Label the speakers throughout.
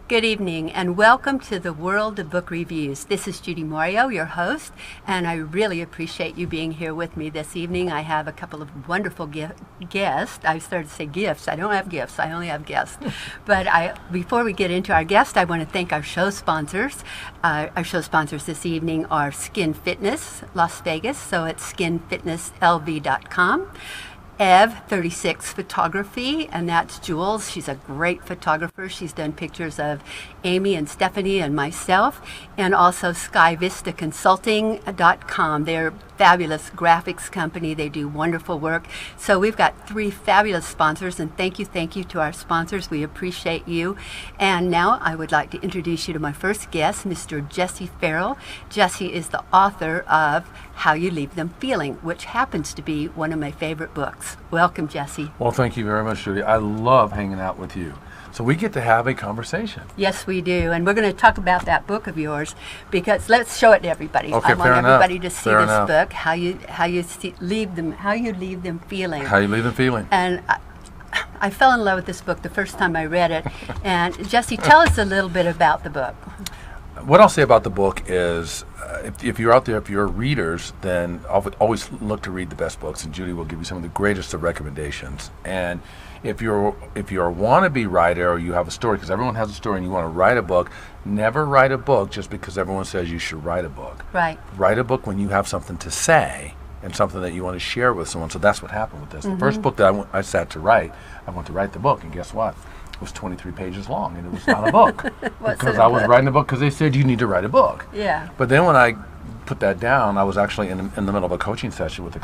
Speaker 1: Good evening and welcome to the World of Book Reviews. This is Judy Mario, your host, and I really appreciate you being here with me this evening. I have a couple of wonderful guests. I started to say gifts. I don't have gifts. I only have guests. But before we get into our guest, I want to thank our show sponsors. Our show sponsors this evening are Skin Fitness Las Vegas, so it's skinfitnesslv.com. Ev36 Photography, and that's Jules. She's a great photographer. She's done pictures of Amy and Stephanie and myself, and also SkyVistaConsulting.com. They're a fabulous graphics company. They do wonderful work. So we've got three fabulous sponsors, and thank you to our sponsors. We appreciate you. And now I would like to introduce you to my first guest, Mr. Jesse Ferrell. Jesse is the author of How You Leave Them Feeling, which happens to be one of my favorite books. Welcome, Jesse.
Speaker 2: Well, thank you very much, Judy. I love hanging out with you. So we get to have a conversation.
Speaker 1: Yes, we do. And we're going to talk about that book of yours because let's show it to everybody.
Speaker 2: Okay,
Speaker 1: I want everybody to see this
Speaker 2: enough.
Speaker 1: book, How You Leave Them Feeling.
Speaker 2: How You Leave Them Feeling.
Speaker 1: And I fell in love with this book the first time I read it. And Jesse, tell us a little bit about the book.
Speaker 2: What I'll say about the book is, if you're out there, if you're readers, then always look to read the best books, and Judy will give you some of the greatest of recommendations. And if you're a wannabe writer, or you have a story, because everyone has a story, and you want to write a book, never write a book just because everyone says you should write a book.
Speaker 1: Right.
Speaker 2: Write a book when you have something to say and something that you want to share with someone. So that's what happened with this. The first book that I sat to write, I went to write the book, and guess what? It was 23 pages long, and it was not a book. Because I was writing a book because they said you need to write a book.
Speaker 1: Yeah.
Speaker 2: But then when I put that down, I was actually in the middle of a coaching session with an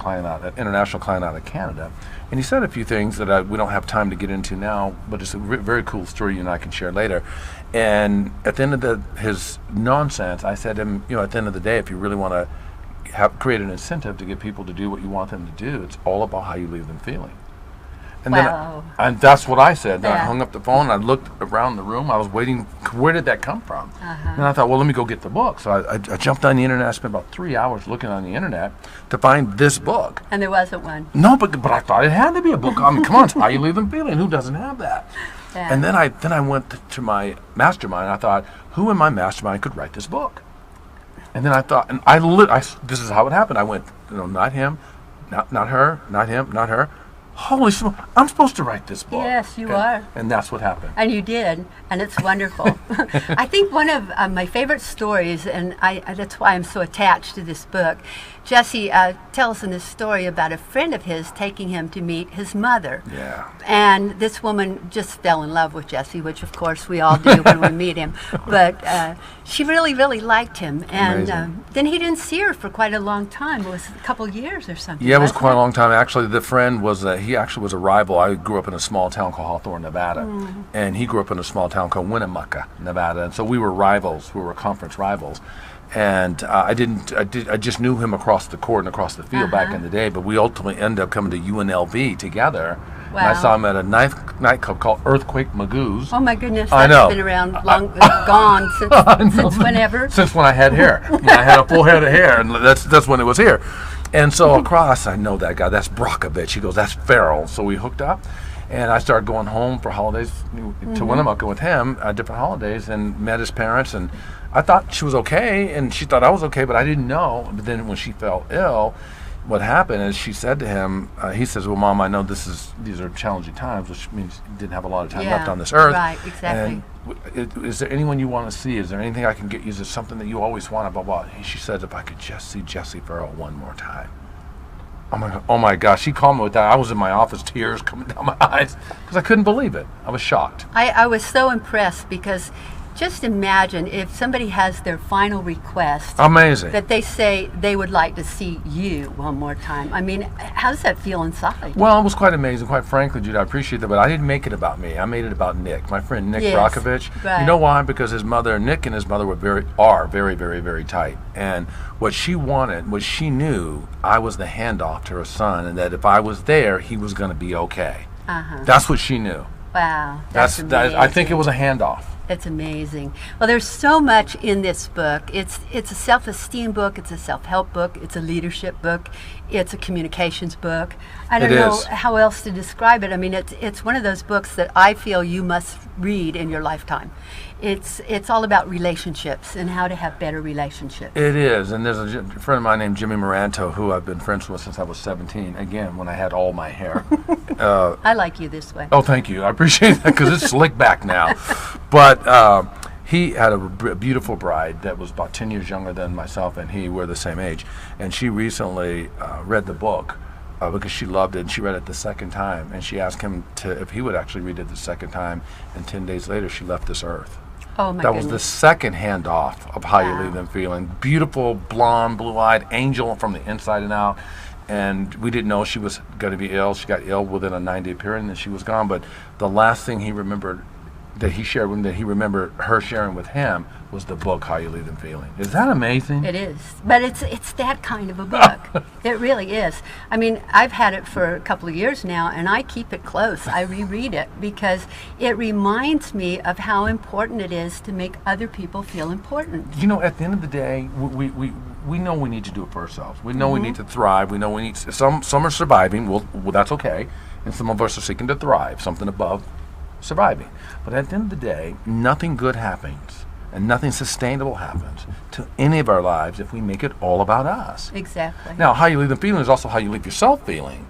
Speaker 2: international client out of Canada, and he said a few things that we don't have time to get into now, but it's a very cool story you and I can share later. And at the end of his nonsense, I said to him, at the end of the day, if you really want to create an incentive to get people to do what you want them to do, it's all about how you leave them feeling. And
Speaker 1: wow.
Speaker 2: And that's what I said. Then
Speaker 1: Yeah.
Speaker 2: I hung up the phone, I looked around the room, I was waiting, where did that come from? And I thought, well, let me go get the book. So I jumped on the internet, I spent about 3 hours looking on the internet to find this book.
Speaker 1: And there wasn't one.
Speaker 2: No, but I thought it had to be a book. I mean, come on, it's How You Leave Them Feeling. Who doesn't have that?
Speaker 1: Yeah.
Speaker 2: And then I went to my mastermind, and I thought, who in my mastermind could write this book? And then I thought, and this is how it happened. I went, not him, not her, not him, not her. Holy smoke, I'm supposed to write this book.
Speaker 1: Yes, you are.
Speaker 2: And that's what happened.
Speaker 1: And you did, and it's wonderful. I think one of my favorite stories, and that's why I'm so attached to this book, Jesse tells in this story about a friend of his taking him to meet his mother.
Speaker 2: Yeah.
Speaker 1: And this woman just fell in love with Jesse, which of course we all do when we meet him. But she really, really liked him. And then he didn't see her for quite a long time. It was a couple years or something.
Speaker 2: Yeah, it was quite a long time. Actually, the friend he actually was a rival. I grew up in a small town called Hawthorne, Nevada. And he grew up in a small town called Winnemucca, Nevada. And so we were rivals. We were conference rivals. And I just knew him across the court and across the field back in the day, but we ultimately ended up coming to UNLV together.
Speaker 1: Wow.
Speaker 2: And I saw him at a nightclub called Earthquake Magoo's.
Speaker 1: Oh my goodness,
Speaker 2: I know.
Speaker 1: That's been around gone since whenever.
Speaker 2: Since when I had hair. When I had a full head of hair, and that's when it was here. And so across, I know that guy, that's Brockovich. He goes, that's Ferrell. So we hooked up. And I started going home for holidays to Winnemucca with him at different holidays, and met his parents. And I thought she was okay, and she thought I was okay, but I didn't know. But then when she fell ill, what happened is she said to him, he says, well, Mom, I know these are challenging times, which means you didn't have a lot of time left on this earth.
Speaker 1: Right, exactly.
Speaker 2: And is there anyone you want to see? Is there anything I can get you? Is there something that you always wanted? Blah, blah. And she said, if I could just see Jesse Ferrell one more time. Oh my gosh, she called me with that. I was in my office, tears coming down my eyes, because I couldn't believe it. I was shocked.
Speaker 1: I was so impressed because just imagine if somebody has their final request.
Speaker 2: Amazing.
Speaker 1: That they say they would like to see you one more time. I mean, how does that feel inside?
Speaker 2: Well, it was quite amazing. Quite frankly, Jude, I appreciate that, but I didn't make it about me. I made it about Nick, my friend Nick Brockovich.
Speaker 1: Right.
Speaker 2: You know why? Because Nick and his mother are very, very tight. And what she wanted, what she knew, I was the handoff to her son, and that if I was there, he was going to be okay. That's what she knew.
Speaker 1: Wow. That's amazing.
Speaker 2: I think it was a handoff.
Speaker 1: It's amazing. Well, there's so much in this book. It's a self-esteem book. It's a self-help book. It's a leadership book. It's a communications book. I don't know how else to describe it. I mean, it's one of those books that I feel you must read in your lifetime. It's all about relationships and how to have better relationships.
Speaker 2: It is, and there's a friend of mine named Jimmy Moranto who I've been friends with since I was 17. Again, when I had all my hair.
Speaker 1: I like you this way.
Speaker 2: Oh, thank you. I appreciate that because it's slick back now. But he had a beautiful bride that was about 10 years younger than myself, and he were the same age. And she recently read the book because she loved it, and she read it the second time. And she asked him if he would actually read it the second time. And 10 days later, she left this earth.
Speaker 1: Oh my
Speaker 2: That
Speaker 1: goodness.
Speaker 2: was the second handoff of How You Leave Them Feeling. Beautiful, blonde, blue-eyed angel from the inside and out. And we didn't know she was going to be ill. She got ill within a 9-day period, and then she was gone. But the last thing he remembered that he shared with him, that he remembered her sharing with him, was the book How You Leave Them Feeling. Is that amazing?
Speaker 1: It is, but it's that kind of a book. It really is. I mean, I've had it for a couple of years now, and I keep it close. I reread it because it reminds me of how important it is to make other people feel important.
Speaker 2: You know, at the end of the day, we know we need to do it for ourselves. We know we need to thrive. We know we need some are surviving. Well, that's okay, and some of us are seeking to thrive, something above surviving. But at the end of the day, nothing good happens and nothing sustainable happens to any of our lives if we make it all about us.
Speaker 1: Exactly.
Speaker 2: Now, How You Leave Them Feeling is also how you leave yourself feeling,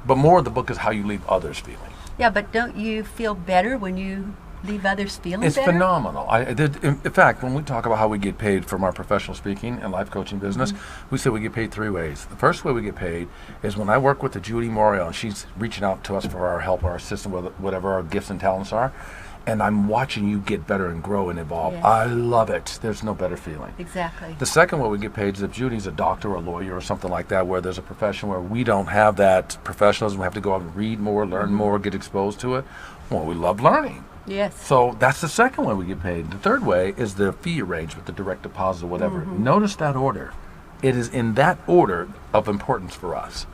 Speaker 2: but more of the book is how you leave others feeling.
Speaker 1: Yeah, but don't you feel better when you leave others feeling better?
Speaker 2: It's phenomenal. In fact, when we talk about how we get paid from our professional speaking and life coaching business, we say we get paid 3 ways. The first way we get paid is when I work with the Judy Morio, and she's reaching out to us for our help, our assistance, whatever our gifts and talents are, and I'm watching you get better and grow and evolve.
Speaker 1: Yes.
Speaker 2: I love it. There's no better feeling.
Speaker 1: Exactly.
Speaker 2: The second way we get paid is if Judy's a doctor or a lawyer or something like that, where there's a profession where we don't have that professionalism, we have to go out and read more, learn more, get exposed to it. Well, we love learning.
Speaker 1: Yes.
Speaker 2: So that's the second way we get paid. The third way is the fee arrangement, the direct deposit or whatever. Notice that order. It is in that order of importance for us.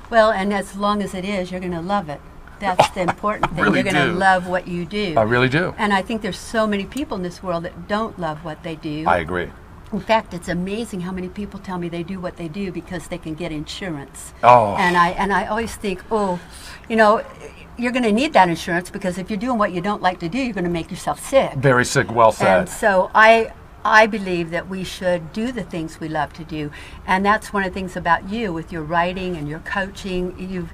Speaker 1: Well, and as long as it is, you're going to love it. That's the important thing.
Speaker 2: Really
Speaker 1: You're going to
Speaker 2: do.
Speaker 1: love what you do.
Speaker 2: I really do.
Speaker 1: And I think there's so many people in this world that don't love what they do.
Speaker 2: I agree.
Speaker 1: In fact, it's amazing how many people tell me they do what they do because they can get insurance.
Speaker 2: Oh.
Speaker 1: And I always think, oh, you know, you're going to need that insurance because if you're doing what you don't like to do, you're going to make yourself sick.
Speaker 2: Very sick, well said.
Speaker 1: And so I believe that we should do the things we love to do. And that's one of the things about you with your writing and your coaching.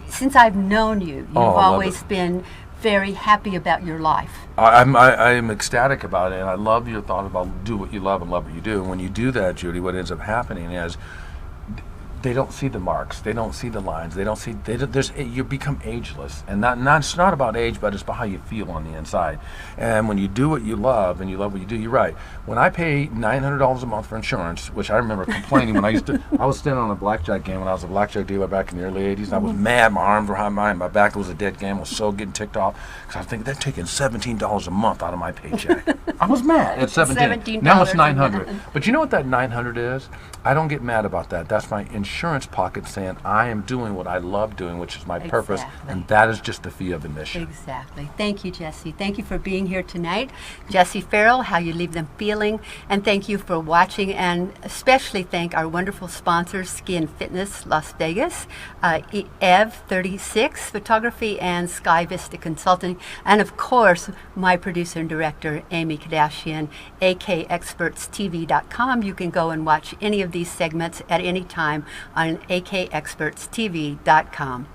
Speaker 1: Since I've known you, you've always been very happy about your life.
Speaker 2: I'm ecstatic about it, and I love your thought about do what you love and love what you do. And when you do that, Judy, what ends up happening is they don't see the marks, they don't see the lines, you become ageless, and it's not about age, but it's about how you feel on the inside. And when you do what you love and you love what you do, you're right. When I pay $900 a month for insurance, which I remember complaining when I was standing on a blackjack game when I was a blackjack dealer back in the early '80s, and I was mad. My arms were behind my back was a dead game. I was so getting ticked off because I was thinking they're taking $17 a month out of my paycheck. I was mad at 17. Now it's $900. But you know what that $900 is? I don't get mad about that. That's my insurance pocket saying I am doing what I love doing, which is my purpose, and that is just the fee of admission.
Speaker 1: Exactly. Thank you, Jesse. Thank you for being here tonight. Jesse Ferrell, How You Leave Them Feeling, and thank you for watching, and especially thank our wonderful sponsors, Skin Fitness Las Vegas, EV36 Photography, and Sky Vista Consulting, and of course, my producer and director, Amy Kardashian, akexpertstv.com. You can go and watch any of these segments at any time on akexpertstv.com.